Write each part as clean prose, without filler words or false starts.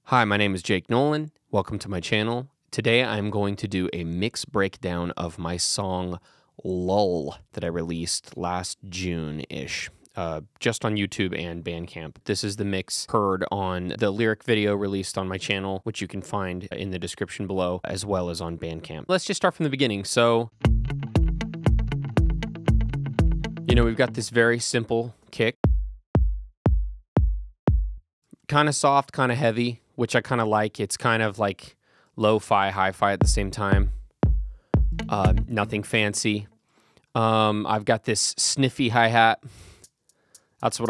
Hi, my name is Jake Nolan. Welcome to my channel. Today I'm going to do a mix breakdown of my song Lull that I released last June-ish. Just on YouTube and Bandcamp. This is the mix heard on the lyric video released on my channel, which you can find in the description below, as well as on Bandcamp. Let's just start from the beginning. So, we've got this very simple kick. Kind of soft, kind of heavy, which I kind of like. It's kind of like lo-fi, hi-fi at the same time. Nothing fancy. I've got this sniffy hi-hat. That's what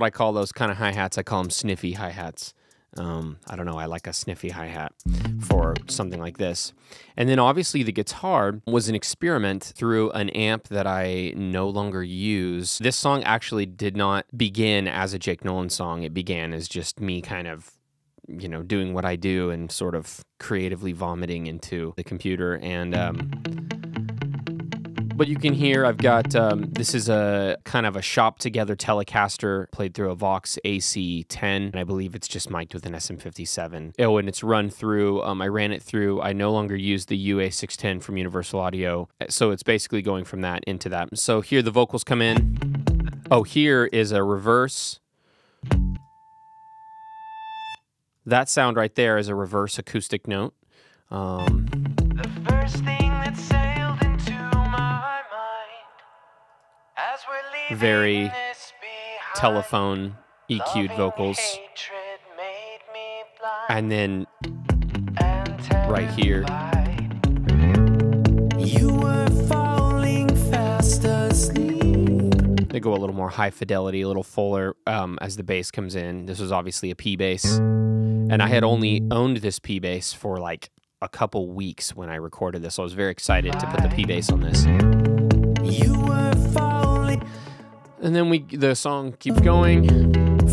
I call those kind of hi-hats. I call them sniffy hi-hats. I don't know. I like a sniffy hi-hat for something like this. And then obviously the guitar was an experiment through an amp that I no longer use. This song actually did not begin as a Jake Nolan song. It began as just me kind of, doing what I do and sort of creatively vomiting into the computer. And but you can hear I've got, this is a kind of a shop together Telecaster played through a Vox AC-10, and I believe it's just mic'd with an SM57. Oh, and it's run through, I ran it through, I no longer use the UA610 from Universal Audio, so it's basically going from that into that. So here the vocals come in. Oh, here is a reverse. That sound right there is a reverse acoustic note. The first thing that sailed into my mind as we're leaving very this behind, telephone EQ'd vocals. hatred made me blind And then and right here, you were falling fast asleep. they go a little more high fidelity, a little fuller as the bass comes in. This was obviously a P bass. And I had only owned this P bass for like a couple weeks when I recorded this. So I was very excited to put the P bass on this. You were falling And then the song keeps going.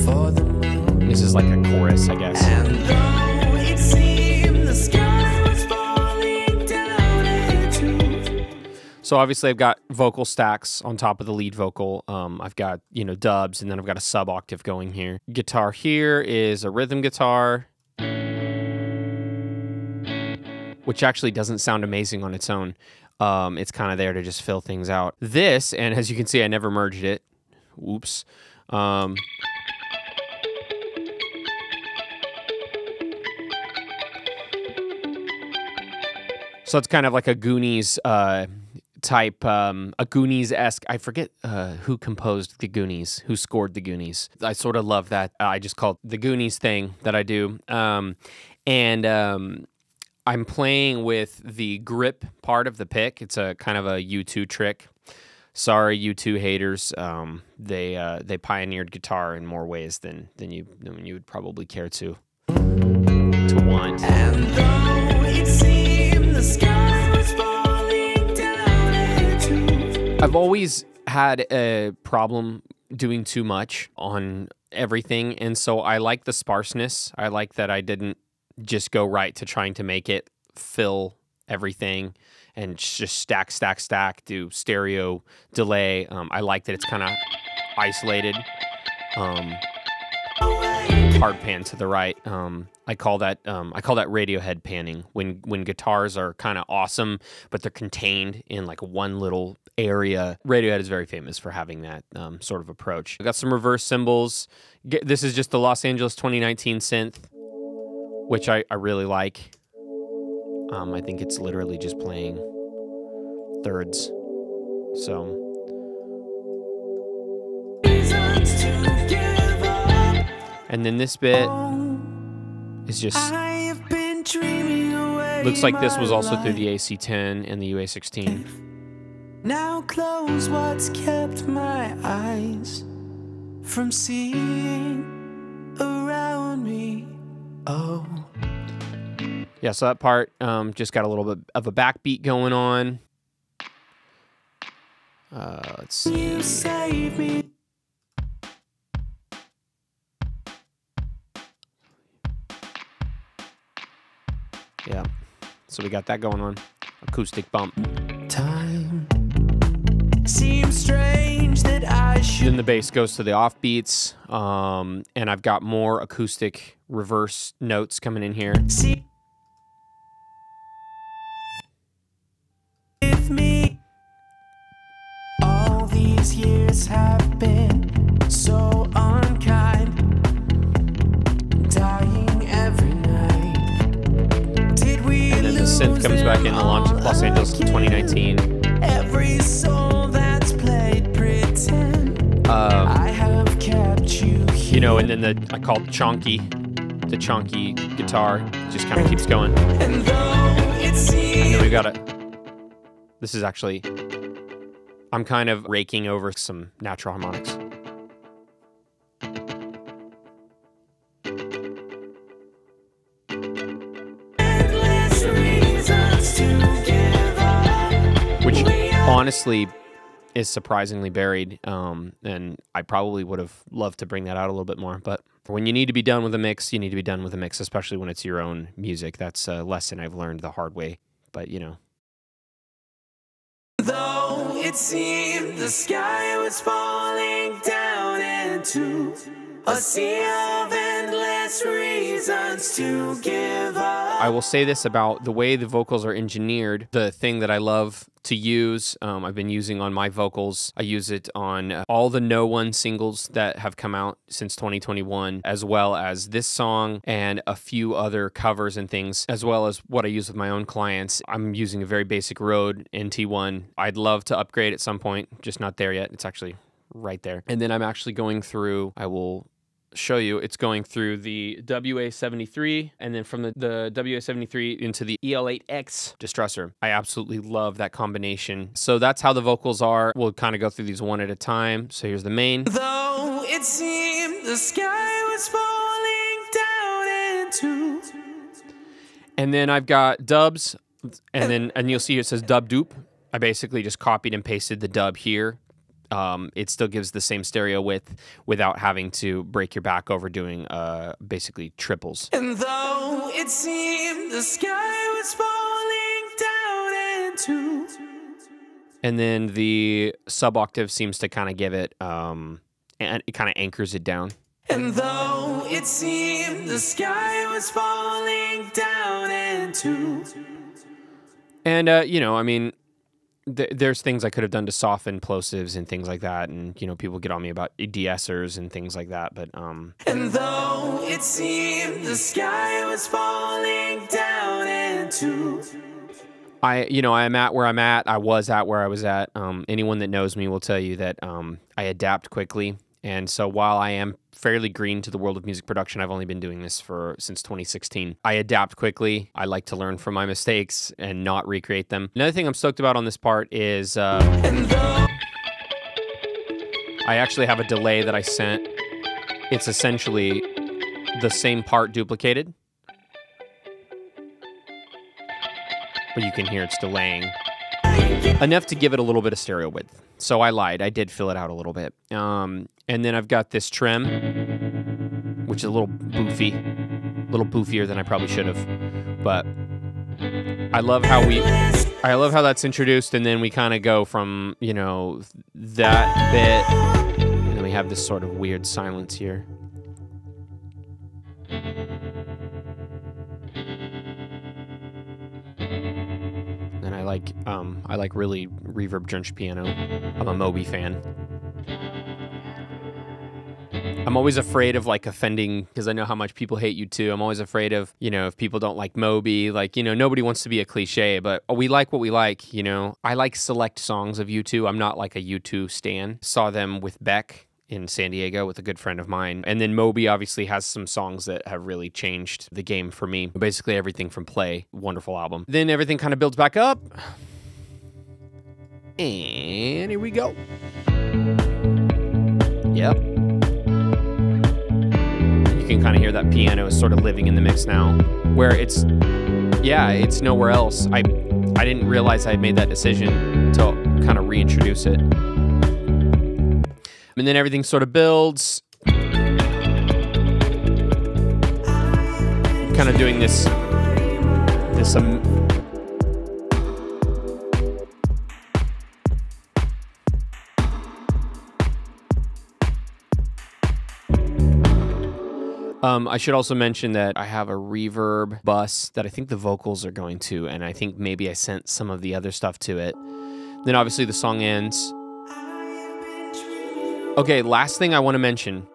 for the moon. This is like a chorus, I guess. And though it seemed the sky was falling down into. So obviously I've got vocal stacks on top of the lead vocal. I've got, dubs, and then I've got a sub octave going here. Guitar here is a rhythm guitar, which actually doesn't sound amazing on its own. It's kind of there to just fill things out. This, and as you can see, I never merged it. Whoops. So it's kind of like a Goonies type, a Goonies-esque. I forget who composed the Goonies, who scored the Goonies. I sort of love that. I just call it the Goonies thing that I do. I'm playing with the grip part of the pick. It's a kind of a U2 trick. Sorry, U2 haters. They pioneered guitar in more ways than you would probably care to want. And though it seemed the sky was falling down into. I've always had a problem doing too much on everything, and so I like the sparseness. I like that I didn't just go right to trying to make it fill everything and just stack, do stereo delay. I like that it's kind of isolated. Hard pan to the right. I call that Radiohead panning, when guitars are kind of awesome, but they're contained in like one little area. Radiohead is very famous for having that sort of approach. I got some reverse cymbals. This is just the Los Angeles 2019 synth, which I really like. I think it's literally just playing thirds. So. And then this bit is just, looks like this was also through the AC-10 and the UA16. Now close what's kept my eyes from seeing around me. Oh. Yeah, so that part just got a little bit of a backbeat going on. Let's see. You save me. Yeah, so we got that going on. Acoustic bump. Time seems strange that I should Then the bass goes to the offbeats, and I've got more acoustic reverse notes coming in here. See with me. All these years have been so unkind, dying every night. Did we And then the synth comes back in Los Angeles in 2019. Every soul that's played pretend. I have kept you here. You know, and then I call it chonky. The chonky guitar just kind of keeps going. And though it seems And then we got this is actually, I'm kind of raking over some natural harmonics. endless reasons to give up. Which honestly is surprisingly buried, and I probably would have loved to bring that out a little bit more, but when you need to be done with a mix, you need to be done with a mix, especially when it's your own music. That's a lesson I've learned the hard way, but you know. Though it seemed the sky was falling down into a sea of endless reasons to give up. I will say this about the way the vocals are engineered. The thing that I love to use, I've been using on my vocals. I use it on all the No One singles that have come out since 2021, as well as this song and a few other covers and things, as well as what I use with my own clients. I'm using a very basic Rode NT1. I'd love to upgrade at some point, just not there yet. It's actually right there. And then I'm actually going through, I will show you, it's going through the WA73 and then from the WA73 into the EL8X distressor. I absolutely love that combination. So that's how the vocals are. We'll kind of go through these one at a time. So here's the main. Though it seemed the sky was falling down into. And then I've got dubs, and you'll see here it says dub dupe. I basically just copied and pasted the dub here. It still gives the same stereo width without having to break your back over doing basically triples. And though it seemed the sky was falling down into. And then the sub octave seems to kind of give it, and it kind of anchors it down. And though it seemed the sky was falling down into. And, you know, I mean, there's things I could have done to soften plosives and things like that, and you know, people get on me about de-essers and things like that, but And though it seemed the sky was falling down into. I'm at where I'm at. I was at where I was at. Anyone that knows me will tell you that I adapt quickly, and so while I am fairly green to the world of music production, I've only been doing this since 2016. I adapt quickly. I like to learn from my mistakes and not recreate them. Another thing I'm stoked about on this part is I actually have a delay that I sent. It's essentially the same part duplicated, but you can hear it's delaying enough to give it a little bit of stereo width. So I lied. I did fill it out a little bit. And then I've got this trem, which is a little boofier than I probably should have. But I love how that's introduced, and then we kind of go from, you know, that bit, and then we have this sort of weird silence here. And I like really reverb drenched piano. I'm a Moby fan. I'm always afraid of like offending, because I know how much people hate U2. I'm always afraid of, you know, if people don't like Moby, like, you know, nobody wants to be a cliche, but we like what we like, you know. I like select songs of U2. I'm not like a U2 stan. Saw them with Beck in San Diego with a good friend of mine. And then Moby obviously has some songs that have really changed the game for me. Basically everything from Play, wonderful album. Then everything kind of builds back up. And here we go. Yep. You can kind of hear that piano is sort of living in the mix now, where it's nowhere else. I didn't realize I had made that decision to kind of reintroduce it. And then everything sort of builds. Kind of doing this I should also mention that I have a reverb bus that I think the vocals are going to, and I think maybe I sent some of the other stuff to it. Then obviously the song ends. Okay, last thing I want to mention.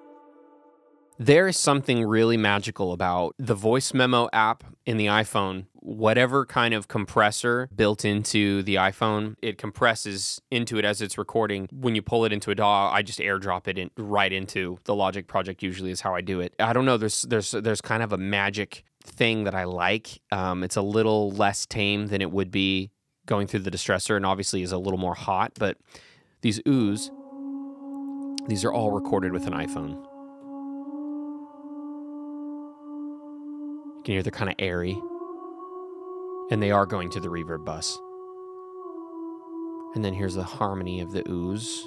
There is something really magical about the voice memo app in the iPhone. Whatever kind of compressor built into the iPhone, it compresses into it as it's recording. When you pull it into a DAW, I just airdrop it right into the Logic project. Usually is how I do it. I don't know. There's kind of a magic thing that I like. It's a little less tame than it would be going through the distressor, and obviously is a little more hot. But these oohs, these are all recorded with an iPhone. You can hear they're kind of airy. And they are going to the reverb bus. And then here's the harmony of the oohs.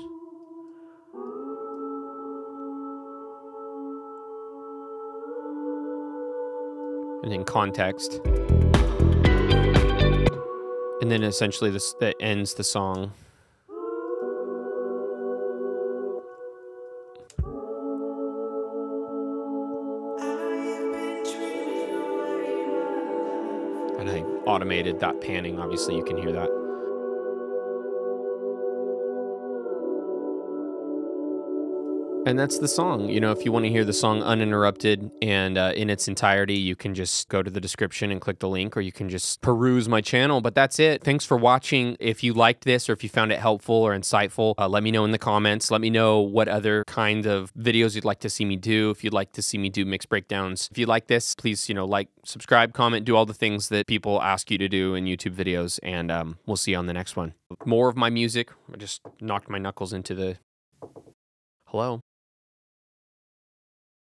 And then context. And then essentially that ends the song. And I automated that panning. Obviously, you can hear that. And that's the song. You know, if you want to hear the song uninterrupted and in its entirety, you can just go to the description and click the link, or you can just peruse my channel. But that's it. Thanks for watching. If you liked this or if you found it helpful or insightful, let me know in the comments. Let me know what other kind of videos you'd like to see me do. If you'd like to see me do mix breakdowns. If you like this, please, like, subscribe, comment, do all the things that people ask you to do in YouTube videos. And we'll see you on the next one. More of my music. I just knocked my knuckles into the... Hello?